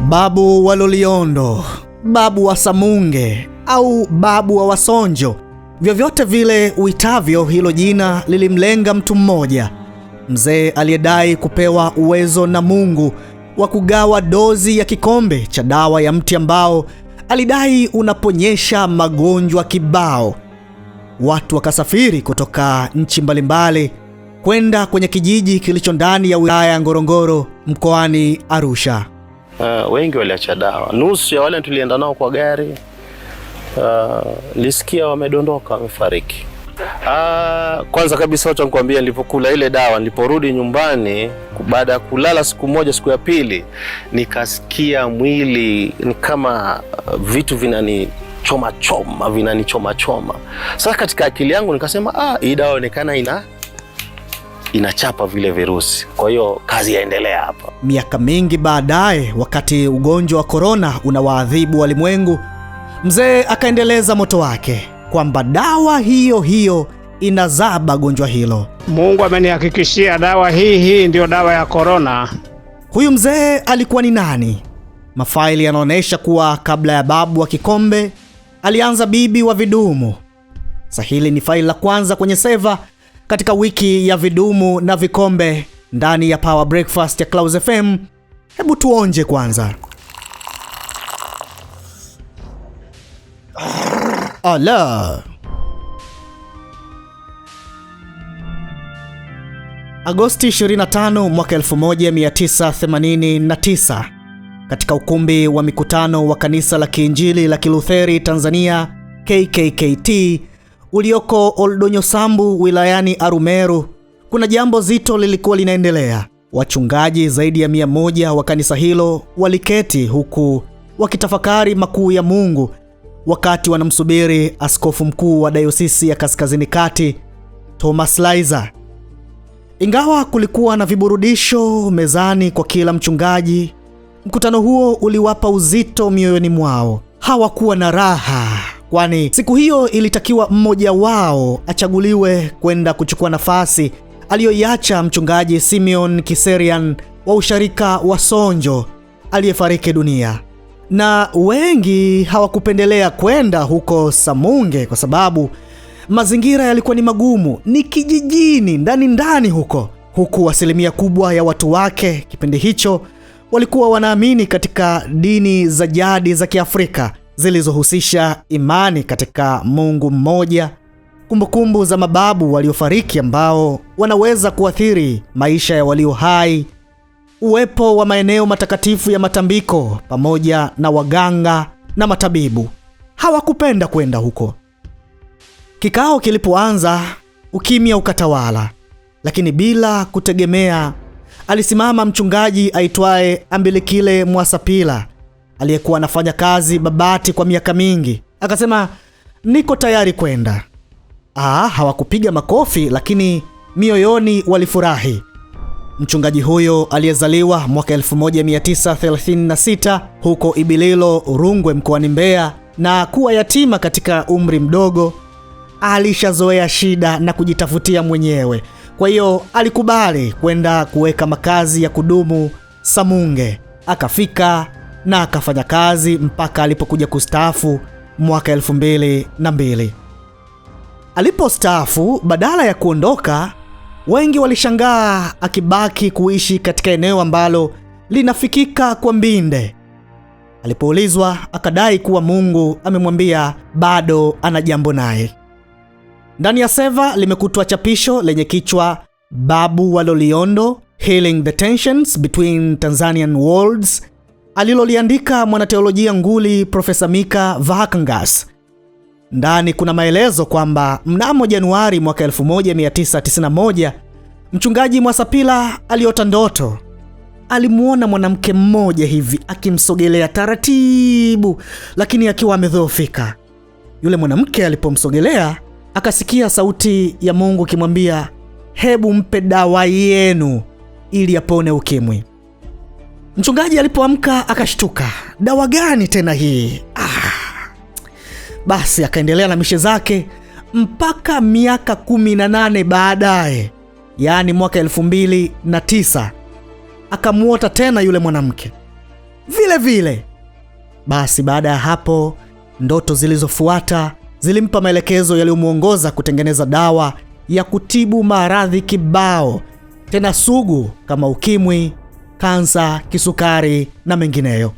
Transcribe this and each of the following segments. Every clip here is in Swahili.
Babu wa Loliondo, babu wa Samunge au babu wa Wasonjo, vyovyote vile uitavyo, hilo jina lilimlenga mtu mmoja, mzee aliyedai kupewa uwezo na Mungu wa kugawa dozi ya kikombe cha dawa ya mti ambao alidai unaponyesha magonjwa kibao. Watu wakasafiri kutoka nchi mbalimbali kwenda kwenye kijiji kilicho ndani ya wilaya ya Ngorongoro mkoani Arusha. Wengi waliacha dawa. Nusu ya wale tulienda nao kwa gari lisikia wamedondoka, wamefariki. Kwanza kabisa wacha nikwambie, nilipokula ile dawa, niliporudi nyumbani baada ya kulala siku moja, siku ya pili nikasikia mwili ni kama vitu vinanichoma choma. Sasa katika akili yangu nikasema hii dawa inaonekana inachapa vile virusi, kwa hiyo kazi yaendelea hapa. Miaka mingi baadaye, wakati ugonjwa wa korona unawaadhibu walimwengu, mzee akaendeleza moto wake kwamba dawa hiyo inazaba gonjwa hilo. Mungu amenihakikishia dawa hii ndio dawa ya korona. Huyu mzee alikuwa ni nani? Mafaili yanaonyesha kuwa kabla ya babu wa kikombe alianza bibi wa vidumu. Hili ni faili la kwanza kwenye seva katika wiki ya vidumu na vikombe ndani ya Power Breakfast ya Clouds FM. Hebu tuonje kwanza. Ala. Agosti 25 mwaka 1989, katika ukumbi wa mikutano wa kanisa la Kiinjili la Kilutheri Tanzania KKKT ulioko Oldonyosambu wilayani Arumeru, kuna jambo zito lilikuwa linaendelea. Wachungaji zaidi ya 100 wa kanisa hilo waliketi huku wakitafakari makuu ya Mungu wakati wanamsubiri askofu mkuu wa dayosisi ya Kaskazini Kati, Thomas Laizer. Ingawa kulikuwa na viburudisho mezani kwa kila mchungaji, mkutano huo uliwapa uzito mioyoni mwao. Hawakuwa na raha, kwani siku hiyo ilitakiwa mmoja wao achaguliwe kwenda kuchukua nafasi aliyoiacha mchungaji Simeon Kiserian wa usharika wa Sonjo aliyefariki dunia. Na wengi hawakupendelea kwenda huko Samunge kwa sababu mazingira yalikuwa ni magumu, ni kijijini ndani huku asilimia kubwa ya watu wake kipindi hicho walikuwa wanaamini katika dini za jadi za Kiafrika zilizohusisha imani katika Mungu mmoja, kumbukumbu za mababu waliofariki ambao wanaweza kuathiri maisha ya walio hai, uwepo wa maeneo matakatifu ya matambiko pamoja na waganga na matabibu. Hawakupenda kwenda huko. Kikao kilipoanza, ukimya ukatawala, lakini bila kutegemea alisimama mchungaji aitwaye Ambilikile Mwasapila aliyekuwa anafanya kazi Babati kwa miaka mingi. Akasema, niko tayari kwenda. Hawakupiga makofi, lakini mioyoni walifurahi. Mchungaji huyo aliyezaliwa mwaka 1936 huko Ibililo, Rungwe mkoani Mbeya, na kuwa yatima katika umri mdogo, alishazoea shida na kujitafutia mwenyewe. Kwa hiyo alikubali kwenda kuweka makazi ya kudumu Samunge. Akafika na akafanya kazi mpaka alipokuja kustaafu mwaka 2002. Alipostaafu, badala ya kuondoka, wengi walishangaa akibaki kuishi katika eneo ambalo linafikika kwa mbinde. Alipoulizwa, akadai kuwa Mungu amemwambia bado ana jambo naye. Ndani ya seva limekutwa chapisho lenye kichwa Babu wa Loliondo, Healing the Tensions Between Tanzanian Worlds, aliloliandika mwanateolojia nguli Profesa Mika Vahakangas. Ndani kuna maelezo kwamba mnamo Januari mwaka 1991, mchungaji Mwasapila aliota ndoto. Alimuona mwanamke mmoja hivi akimsogelea taratibu, lakini akiwa amedhoofika. Yule mwanamke alipomsogelea, akasikia sauti ya Mungu kimwambia, hebu mpe dawa yenu ili apone ukimwi. Mchungaji alipoamka akashtuka, dawa gani tena hii? Basi akaendelea na mishe zake mpaka miaka 18 baadaye, yaani mwaka 2009, akamuota tena yule mwanamke. vile vile. Basi baada ya hapo, ndoto zilizofuata zilimpa maelekezo yaliyomuongoza kutengeneza dawa ya kutibu maradhi kibao, tena sugu kama ukimwi, kansa, kisukari na mengineyo.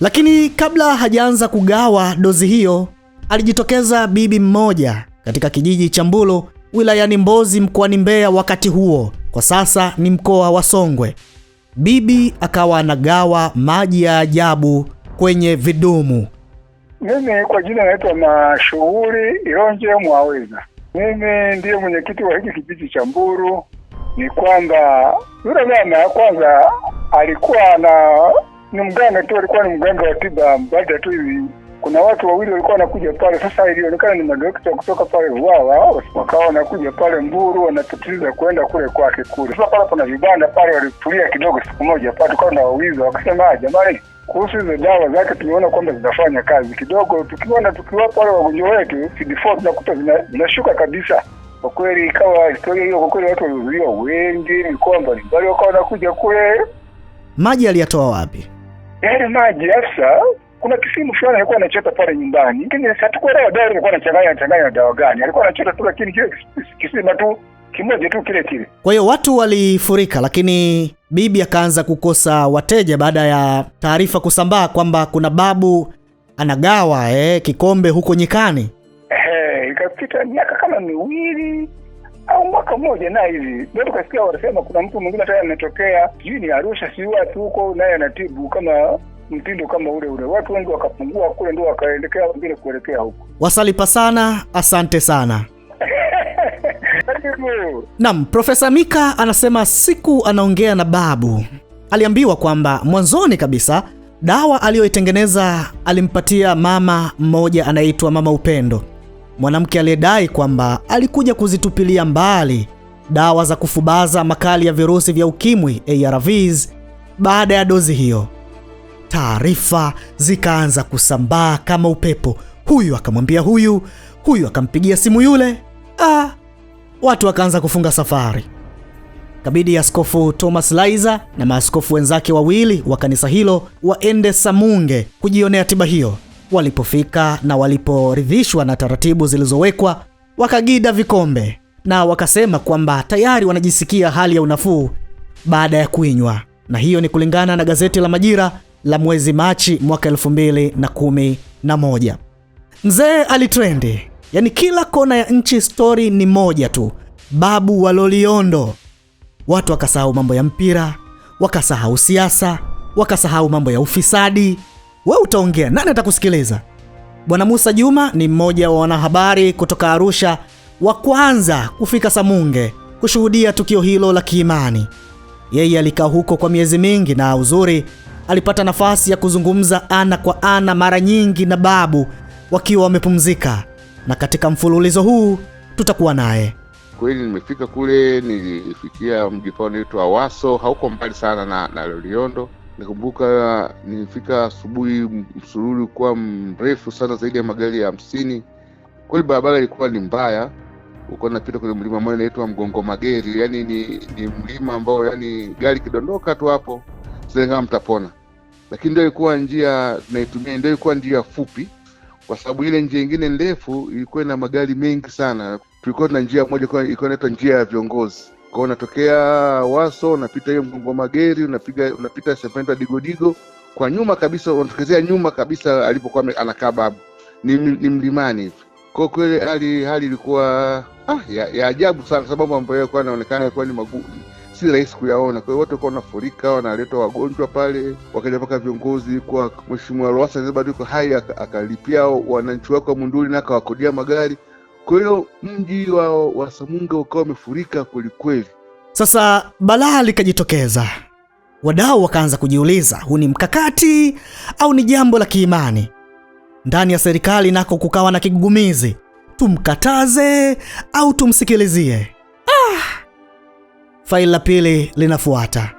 Lakini kabla hajaanza kugawa dozi hiyo, alijitokeza bibi mmoja katika kijiji cha Mbulu wilayani Mbozi mkoani Mbeya, wakati huo kwa sasa ni mkoa wa Songwe. Bibi akawa anagawa maji ya ajabu kwenye vidumu. Mimi kwa jina naitwa Mashuhuri Ilonje Mwaweza. Mimi ndiye mwenyekiti wa hiki kijiji cha Mbulu. Ni kwamba yule mama kwanza alikuwa ni mganga tu, alikuwa ni mganga wa tiba mbadala tu hivi. Kuna watu wawili walikuwa wanakuja pale, sasa ilionekana ni madokta kutoka pale Uwawa, wakawa wanakuja pale Mbulu wanatatiza kwenda kule kwake kule. Sasa pale kuna vibanda pale, walitulia kidogo siku moja pale, tukawa na wauliza, wakasema jamani, kuhusu hizo dawa zake tumeona kwamba zinafanya kazi kidogo, tukiwapa wale wagonjwa wetu CD4 tunakuta zinashuka kabisa. Kwa kweli ikawa historia hiyo, kwa kweli watu walihudhuria wengi, ni kwamba mbali wakawa wanakuja kule. Maji aliyatoa wapi? Yale maji hasa kuna kisimu fulani alikuwa anachota pale nyumbani. Lakini hatukuelewa dawa alikuwa anachanganya dawa gani. Alikuwa anachota tu, lakini kile kisima tu kimoja tu kile. Kwa hiyo watu walifurika, lakini bibi akaanza kukosa wateja baada ya taarifa kusambaa kwamba kuna babu anagawa kikombe huko nyikani. Ikapita miaka kama miwili au mwaka mmoja na hivi. Ndio tukasikia wanasema kuna mtu mwingine tayari ametokea, sijui ni Arusha, si watu huko, naye anatibu kama mtindo kama ule. Watu wengi wakapungua kule, ndio wakaelekea wengine kuelekea huko. Wasalipa sana, asante sana. Naam, Profesa Mika anasema siku anaongea na babu, aliambiwa kwamba mwanzoni kabisa dawa aliyoitengeneza alimpatia mama mmoja anaitwa Mama Upendo, mwanamke aliyedai kwamba alikuja kuzitupilia mbali dawa za kufubaza makali ya virusi vya ukimwi ARVs. Baada ya dozi hiyo, taarifa zikaanza kusambaa kama upepo. Huyu akamwambia huyu akampigia simu yule. Watu wakaanza kufunga safari. Kabidi Askofu Thomas Laizer na maaskofu wenzake wawili wa kanisa hilo waende Samunge kujionea tiba hiyo. Walipofika na waliporidhishwa na taratibu zilizowekwa, wakagida vikombe na wakasema kwamba tayari wanajisikia hali ya unafuu baada ya kuinywa. Na hiyo ni kulingana na gazeti la Majira la mwezi Machi mwaka 2011. Mzee alitrendi, yani kila kona ya nchi story ni moja tu, babu wa Loliondo. Watu wakasahau mambo ya mpira, wakasahau siasa, wakasahau mambo ya ufisadi. Wewe utaongea, nani atakusikiliza? Bwana Musa Juma ni mmoja wa wanahabari kutoka Arusha wa kwanza kufika Samunge kushuhudia tukio hilo la kiimani. Yeye alikaa huko kwa miezi mingi, na uzuri alipata nafasi ya kuzungumza ana kwa ana mara nyingi na babu wakiwa wamepumzika, na katika mfululizo huu tutakuwa naye. Kweli nimefika kule, nilifikia mji unaitwa Waso, hauko mbali sana na Loliondo. Nikumbuka nilifika asubuhi, msururu ulikuwa mrefu sana, zaidi ya magari ya 50. Kweli barabara ilikuwa ni mbaya. Uko napita kwenye mlima mmoja unaitwa Mgongo Mageri, yani ni mlima ambao yani gari kidondoka tu hapo sasa kama mtapona. Lakini ndio ilikuwa njia tunaitumia, ndio ilikuwa njia fupi, kwa sababu ile njia nyingine ndefu ilikuwa na magari mengi sana. Tulikuwa na njia moja ilikuwa inaitwa njia ya viongozi. Kwa unatokea Waso, unapita hiyo Mgongo Mageri, unapita Serpenta Digodigo, kwa nyuma kabisa unatokezea nyuma kabisa alipokuwa anakaa babu. Ni mlimani hivi. Kwa kweli hali ilikuwa ya ajabu sana, sababu mambo yalikuwa yanaonekana kwa ni magumu, si rahisi kuyaona. Kwa hiyo watu walikuwa wanafurika, wanaleta wagonjwa pale, wakaja mpaka viongozi kwa Mheshimiwa Lowassa bado yuko hai, akalipia wananchi wako Munduli na akawakodia magari. Kwa hiyo mji wa Samunge ukawa umefurika kweli kweli. Sasa balaa likajitokeza. Wadau wakaanza kujiuliza, huu ni mkakati au ni jambo la kiimani? Ndani ya serikali nako kukawa na kigugumizi, tumkataze au tumsikilizie? Faili la pili linafuata.